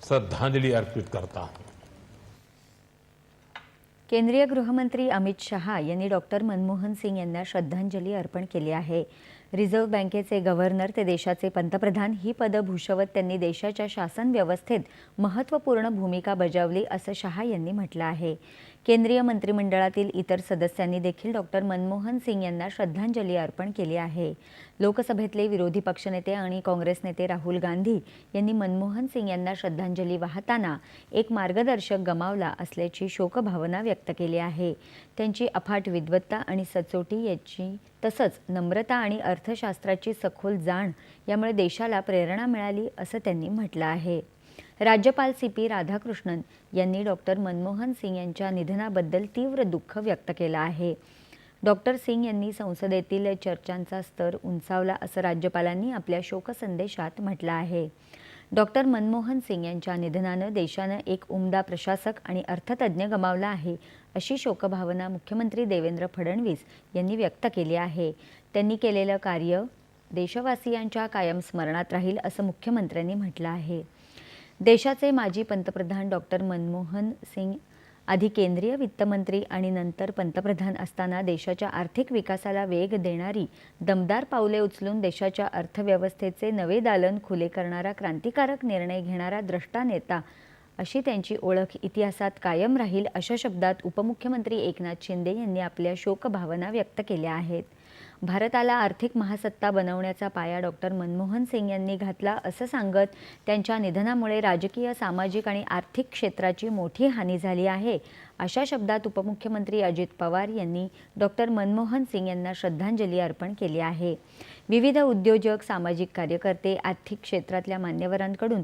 श्रद्धांजलि अर्पित करता हूं। केंद्रीय गृहमंत्री अमित शहा यांनी डॉक्टर मनमोहन सिंग यांना श्रद्धांजली अर्पण केली आहे। रिझर्व्ह बँकेचे गव्हर्नर ते देशाचे पंतप्रधान ही पदं भूषवत त्यांनी देशाच्या शासन व्यवस्थेत महत्त्वपूर्ण भूमिका बजावली असं शहा यांनी म्हटलं आहे। केंद्रीय मंत्रिमंडळातील इतर सदस्यांनी देखील डॉक्टर मनमोहन सिंग यांना श्रद्धांजली अर्पण केली आहे। लोकसभेतले विरोधी पक्षनेते आणि काँग्रेस नेते राहुल गांधी यांनी मनमोहन सिंग यांना श्रद्धांजली वाहताना एक मार्गदर्शक गमावला असल्याची शोकभावना व्यक्त केली आहे। त्यांची अफाट विद्वत्ता आणि सचोटी याची तसंच नम्रता आणि अर्थशास्त्राची सखोल जाण यामुळे देशाला प्रेरणा मिळाली असं त्यांनी म्हटलं आहे। राज्यपाल CP राधाकृष्णन यांनी डॉक्टर मनमोहन सिंग यांच्या निधनाबद्दल तीव्र दुःख व्यक्त केलं आहे। डॉक्टर सिंग यांनी संसदेतील चर्चांचा स्तर उंचावला असं राज्यपालांनी आपल्या शोकसंदेशात म्हटलं आहे। डॉक्टर मनमोहन सिंग यांच्या निधनानं देशानं एक उमदा प्रशासक आणि अर्थतज्ञ गमावला आहे अशी शोकभावना मुख्यमंत्री देवेंद्र फडणवीस यांनी व्यक्त केली आहे। त्यांनी केलेलं कार्य देशवासियांच्या कायम स्मरणात राहील असं मुख्यमंत्र्यांनी म्हटलं आहे। देशाचे माजी पंतप्रधान डॉक्टर मनमोहन सिंग आधी केंद्रीय वित्तमंत्री आणि नंतर पंतप्रधान असताना देशाच्या आर्थिक विकासाला वेग देणारी दमदार पावले उचलून देशाच्या अर्थव्यवस्थेचे नवे दालन खुले करणारा क्रांतिकारक निर्णय घेणारा द्रष्टा नेता अशी त्यांची ओळख इतिहासात कायम राहील अशा शब्दात उपमुख्यमंत्री एकनाथ शिंदे यांनी आपल्या शोकभावना व्यक्त केल्या आहेत। भारताला आर्थिक महासत्ता बनवण्याचा पाया डॉक्टर मनमोहन सिंग यांनी घातला असं सांगत त्यांच्या निधनामुळे राजकीय, सामाजिक आणि आर्थिक क्षेत्राची मोठी हानी झाली आहे अशा शब्दात उपमुख्यमंत्री अजित पवार यांनी डॉक्टर मनमोहन सिंग यांना श्रद्धांजली अर्पण केली आहे। विविध उद्योजक, सामाजिक कार्यकर्ते, आर्थिक क्षेत्रातल्या मान्यवरांकडून